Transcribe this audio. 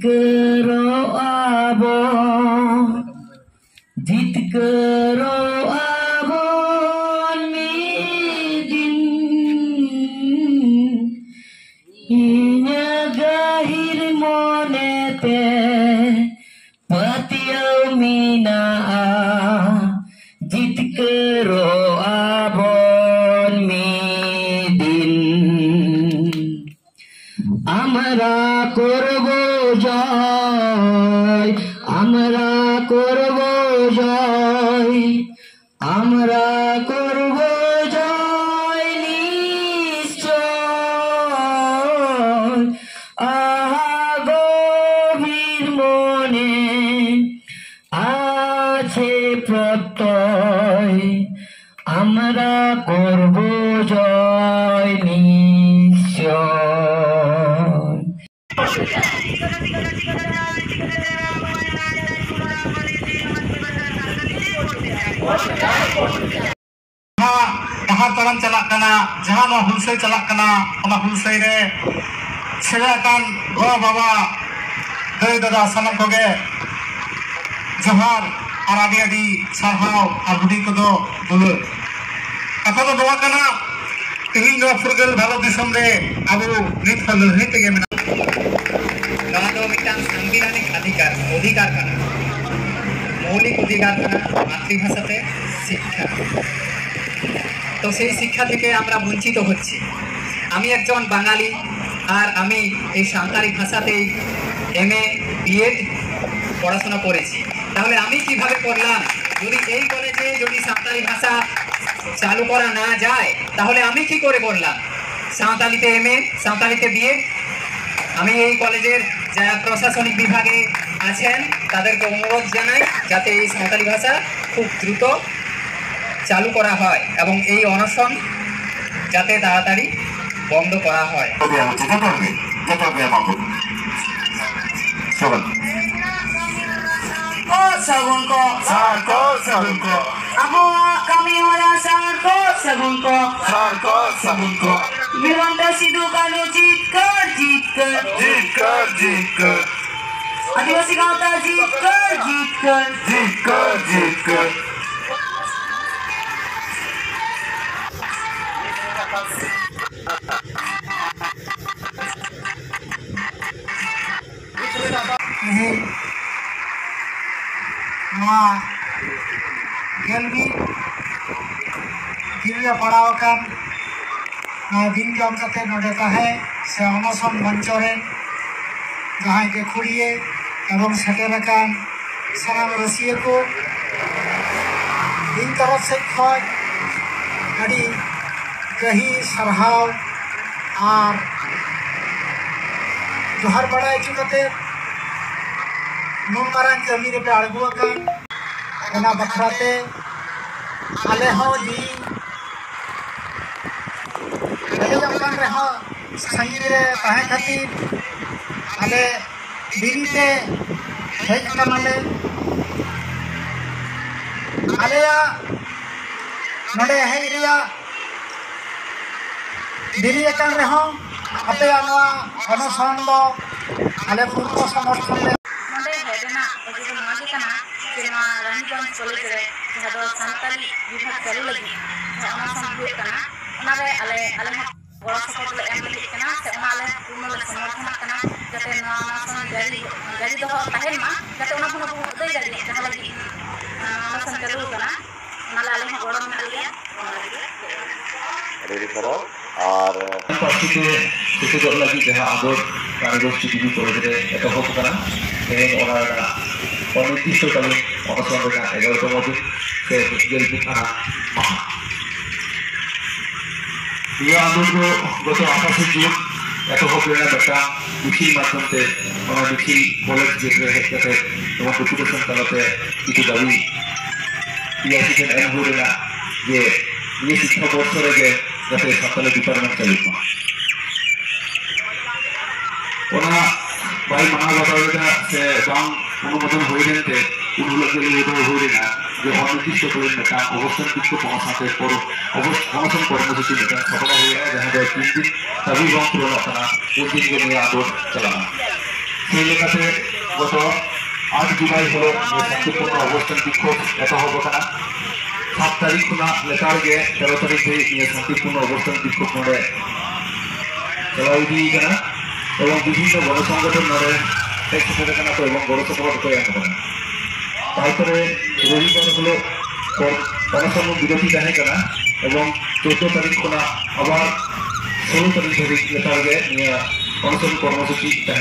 kero abo, jit kero abon midin, inya gahir monete, patiau minaa, jit kero abon midin. আমরা করব জয়, আমরা করব জয়, আমরা করব জয় নিশ্চয়। আহা গভীর মনে আছে প্রত্যয়, আমরা করব জয় নিশ্চয়। डाहार ताड़ाम चलाक कना जहां नो हुलसई चलाक कना ओना हुलसई रे सेवा कान गो बाबा दाई दादा सानाम कोगे जोहार आर आदि आदि सारहाव आर हुडी कोदो दुलुर कथा दो नोआ कना तेहिं नो फुरगल भारत दिसम रे आबो नित लड़ाई तेगे मेना नोआ दो मिटांग संविधानिक अधिकार अधिकार कना मौलिक अधिकार कना मातृभाषाते शिक्षा। तो সেই শিক্ষা থেকে আমরা বঞ্চিত হচ্ছি। আমি একজন বাঙালি আর আমি এই সাঁওতালি ভাষাতেই এমএ বিএড পড়াশোনা করেছি। তাহলে আমি কিভাবে করলাম? যদি এই কলেজে যদি সাঁওতালি ভাষা চালু করা না যায় তাহলে আমি কি করে করলাম? সাঁওতালিতে এমএ, সাঁওতালিতে বিএড। আমি এই কলেজের যারা প্রশাসনিক বিভাগে আছেন তাদেরকে অনুরোধ জানাই যাতে এই সাঁওতালি ভাষা খুব দ্রুত চালু করা হয় এবং এই অনশন যাতে তাড়াতাড়ি বন্ধ করা হয়। आदिवासी गाँव जीत कर जीत कर जीत कर जीत कर पढ़ाव दिन जम करते नोडे है से अनशन मंचरे जहाँ के खुड़िए एवं सेटर सानाम रसिया को इन तरफ से खड़ी गही सरहाव और जोहर बड़ा चुकते नुन मारान कमी रे पे अड़गू अकान बखराते आले हो जी जमकान रे हो संगी रे ताहे खातिर आले दिरीते हेज कनाले आलेया नोडे हेज रिया दिरी एकान रे हो अपे आनवा अनशन दो आले पूर्ण समर्थन ले नोडे हेजना एजे नोगी कना जे मा रानीगंज कॉलेज रे जहां दो सान्ताली विभाग चालू लगी अनशन हुए कना ओनारे आले गड़ा सपोर्ट ले एम लगी कना से ओनाले पूर्ण समर्थन कना जते ना अनशन जारी दो ताहेन मा जते ओना पुनो दे जारी जहां लगी अनशन चालू कना ओनाले आले गड़ा में लिया रेडी करो और पार्टीते सुसुदर लगी जहां आदर कार्यगोष्ठी टीवी कॉलेज रे एतहब कना तेहेन ओना अनिर्दिष्टकालीन अनशन रेना 11तम दिन से गेलबी थाना माह ये आंदोलन को गत 28 जून एतहब रेना बेटा मिছিল माध्यमते ओना मिছিল कॉलेज जेके हेते तमा डेपुटेशन तलते किछु दाबी पियासिकेन एम होरेना जे ये शिक्षा वर्ष रे जाते साताले डिपार्टमेंट चालू ओना भाई माना बतावेगा से बांग अनुमोदन होई देते उनुलग के लिए तो होई ना जो अनिर्दिष्ट करें नेता अवस्थान किसको पहुंचाते पर अवस्थान कर्मसूची नेता सफल हो गया जहां 3 दिन सभी गांव पूर्ण करना 3 दिन के लिए आंदोलन चलाना সেই লেখাতে গত 8 জুলাই হলো শান্তিপূর্ণ অবস্থান বিক্ষোভ এতহব কানা 7 তারিখ খুনা লেতার गे 13 তারিখ দিয়ে শান্তিপূর্ণ অবস্থান বিক্ষোভ নড়ে চালাও ইদি কানা এবং বিভিন্ন গণসংগঠন নড়ে এক সাথে কানা তো এবং গণসভা তো এম কানা তারপরে রবিবার হলো অনশন বিরতি তাহে কানা এবং 14 তারিখ খুনা আবার 16 তারিখ ধরে লেতার गे অনশন কর্মসূচি